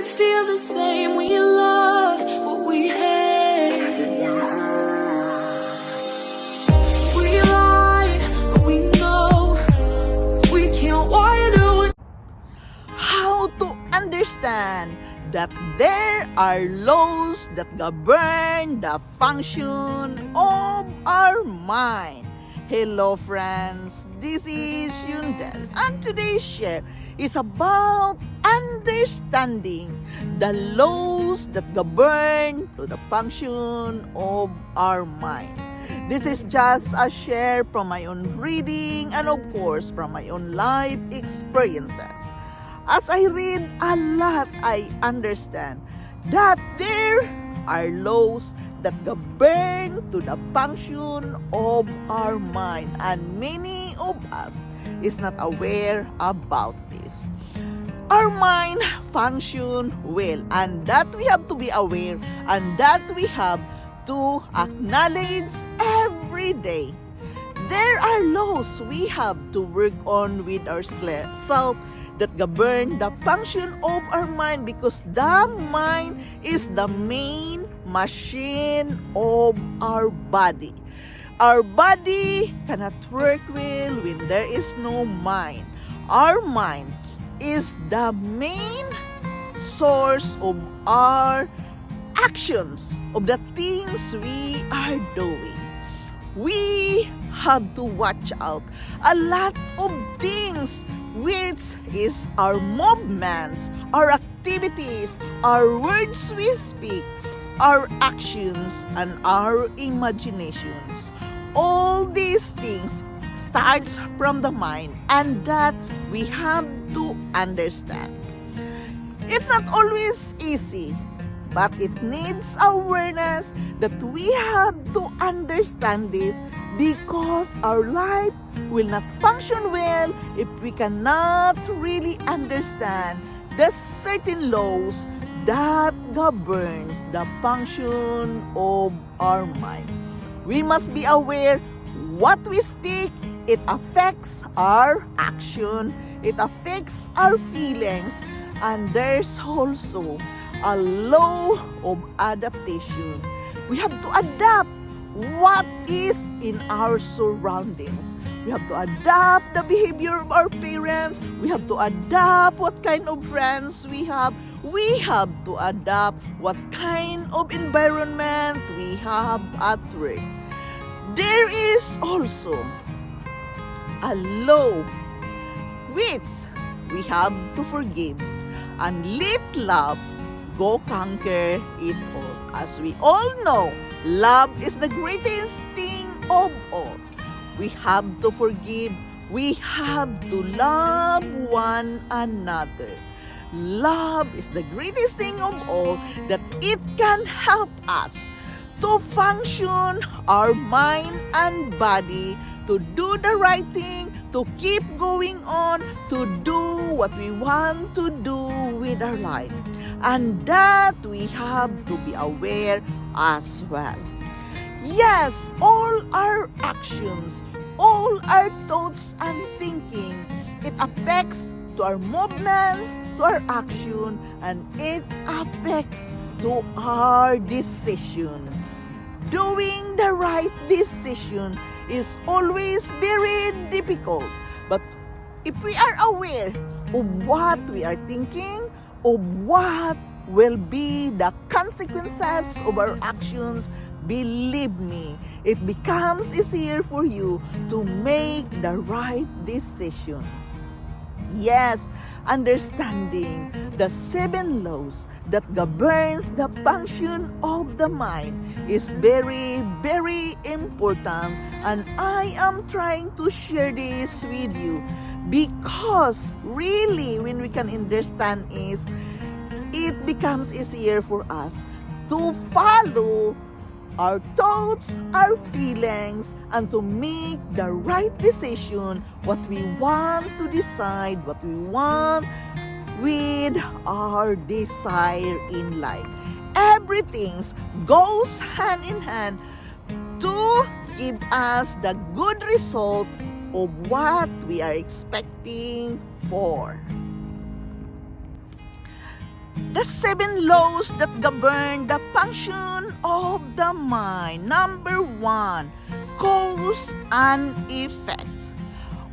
feel the same when you love what we hate. We lie, but we know we can't widen. How to understand that there are laws that govern the function of our mind. Hello friends, this is Yundel, and today's share is about understanding the laws that govern to the function of our mind. This is just a share from my own reading and of course from my own life experiences. As I read a lot, I understand that there are laws that govern to the function of our mind, and many of us is not aware about this. Our mind function well, and that we have to be aware, and that we have to acknowledge every day. There are laws we have to work on with ourselves that govern the function of our mind, because the mind is the main machine of our body. Our body cannot work well when there is no mind. Our mind is the main source of our actions, of the things we are doing. We have to watch out a lot of things, which is our movements, our activities, our words we speak, our actions, and our imaginations. All these things starts from the mind, and that we have to understand. It's not always easy, but it needs awareness that we have to understand this, because our life will not function well if we cannot really understand the certain laws that governs the function of our mind. We must be aware what we speak, it affects our action, it affects our feelings, and there's also a law of adaptation. We have to adapt what is in our surroundings. We have to adapt the behavior of our parents. We have to adapt what kind of friends we have. We have to adapt what kind of environment we have at work. There is also a law which we have to forgive and let love go conquer it all. As we all know, love is the greatest thing of all. We have to forgive. We have to love one another. Love is the greatest thing of all, that it can help us to function our mind and body, to do the right thing, to keep going on, to do what we want to do with our life. And that we have to be aware as well. Yes, all our actions, all our thoughts and thinking, it affects to our movements, to our action, and it affects to our decision. Doing the right decision is always very difficult. But if we are aware of what we are thinking, of what will be the consequences of our actions, believe me, it becomes easier for you to make the right decision. Yes, understanding the 7 laws that governs the function of the mind is very, very important, and I am trying to share this with you, because really when we can understand it becomes easier for us to follow our thoughts, our feelings, and to make the right decision, what we want to decide, what we want with our desire in life. Everything goes hand in hand to give us the good result of what we are expecting for. The 7 laws that govern the function of the mind. Number 1, cause and effect.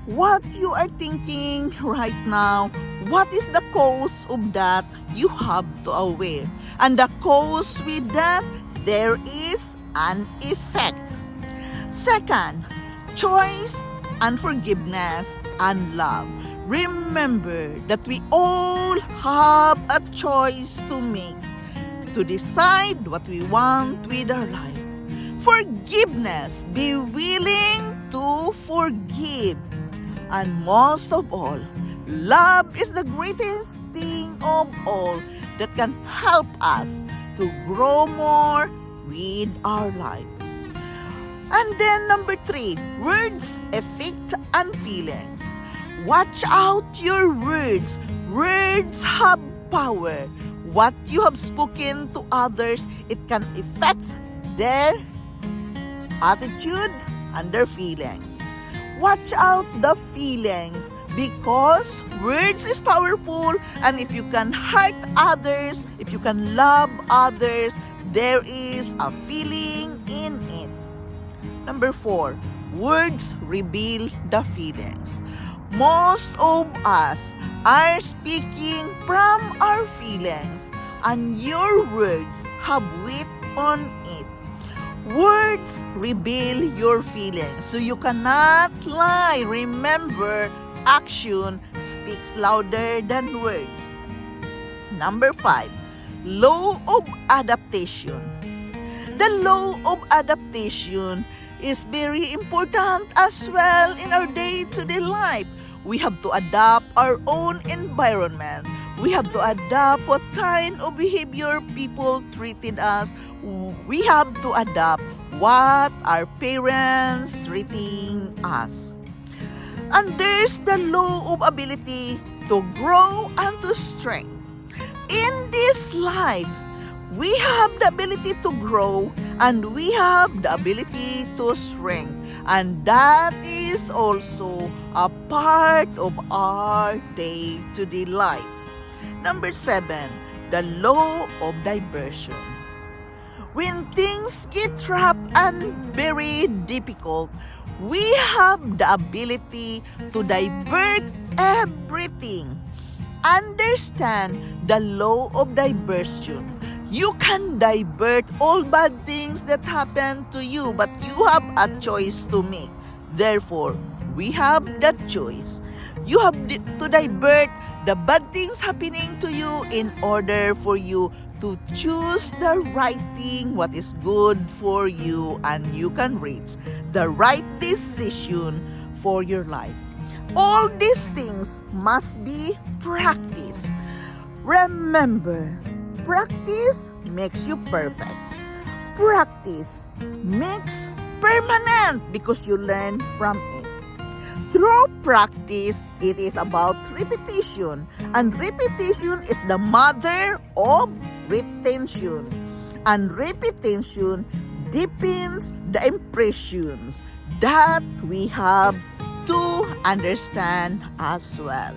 What you are thinking right now, what is the cause of that? You have to aware. And the cause with that, there is an effect. Second, choice and forgiveness and love. Remember that we all have a choice to make, to decide what we want with our life. Forgiveness, be willing to forgive. And most of all, love is the greatest thing of all that can help us to grow more with our life. And then number 3, words, effect, and feelings. Watch out your words. Words have power. What you have spoken to others, it can affect their attitude and their feelings. Watch out the feelings because words is powerful, and if you can hurt others, if you can love others, there is a feeling in it. Number 4, words reveal the feelings. Most of us are speaking from our feelings, and your words have weight on it. Words reveal your feelings, so you cannot lie. Remember, action speaks louder than words. Number 5, law of adaptation. The law of adaptation is very important as well in our day-to-day life. We have to adapt our own environment. We have to adapt what kind of behavior people treated us. We have to adapt what our parents treating us. And there's the law of ability to grow and to strength. In this life, we have the ability to grow and we have the ability to shrink. And that is also a part of our day-to-day life. Number 7, the law of diversion. When things get rough and very difficult, we have the ability to divert everything. Understand the law of diversion. You can divert all bad things that happen to you, but you have a choice to make. Therefore, we have that choice. You have to divert the bad things happening to you in order for you to choose the right thing, what is good for you, and you can reach the right decision for your life. All these things must be practiced. Remember, practice makes you perfect. Practice makes permanent because you learn from it. Through practice, it is about repetition. And repetition is the mother of retention. And repetition deepens the impressions that we have to understand as well.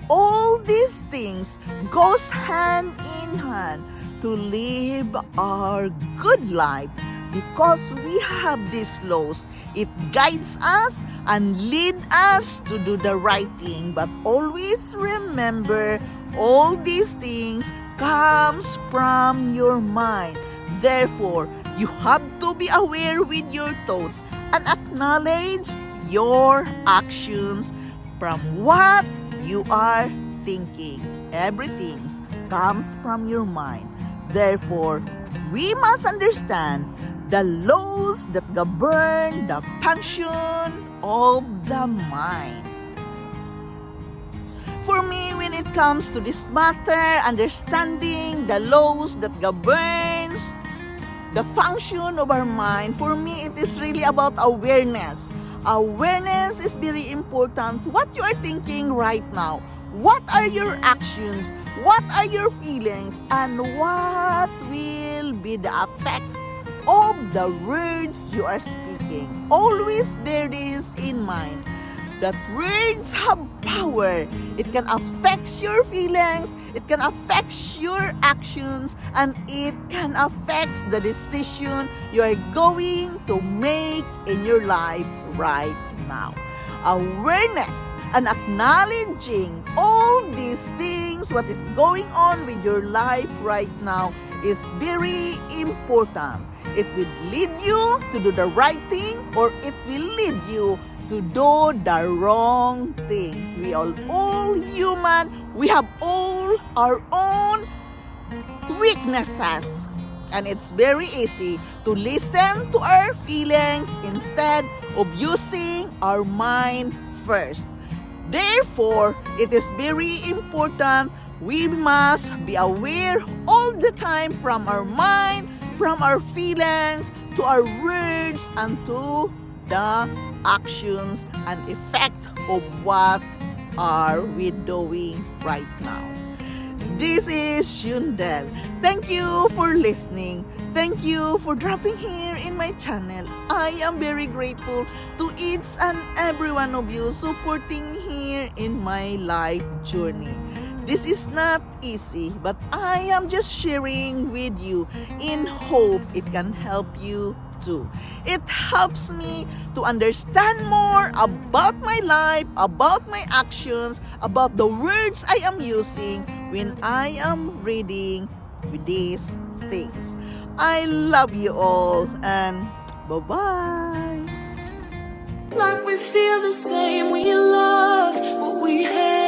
All these things goes hand in hand to live our good life because we have these laws. It guides us and lead us to do the right thing. But always remember, all these things comes from your mind. Therefore, you have to be aware with your thoughts and acknowledge your actions from what you are thinking. Everything comes from your mind. Therefore, we must understand the laws that govern the function of the mind. For me, when it comes to this matter, understanding the laws that governs the function of our mind, for me, it is really about awareness. Awareness is very important. What you are thinking right now, what are your actions, what are your feelings, and what will be the effects of the words you are speaking. Always bear this in mind. that words have power. It can affect your feelings, it can affect your actions, and it can affect the decision you are going to make in your life right now. Awareness and acknowledging all these things, what is going on with your life right now, is very important. It will lead you to do the right thing, or it will lead you to do the wrong thing. We are all human. We have all our own weaknesses. And it's very easy to listen to our feelings instead of using our mind first. Therefore, it is very important we must be aware all the time from our mind, from our feelings, to our words, and to the actions and effect of what are we doing right now. This is Shundel. Thank you for listening. Thank you for dropping here in my channel. I am very grateful to each and every one of you supporting me here in my life journey. This is not easy, but I am just sharing with you in hope it can help you too. It helps me to understand more about my life, about my actions, about the words I am using when I am reading these things. I love you all, and bye-bye. Like we feel the same, we love what we hate.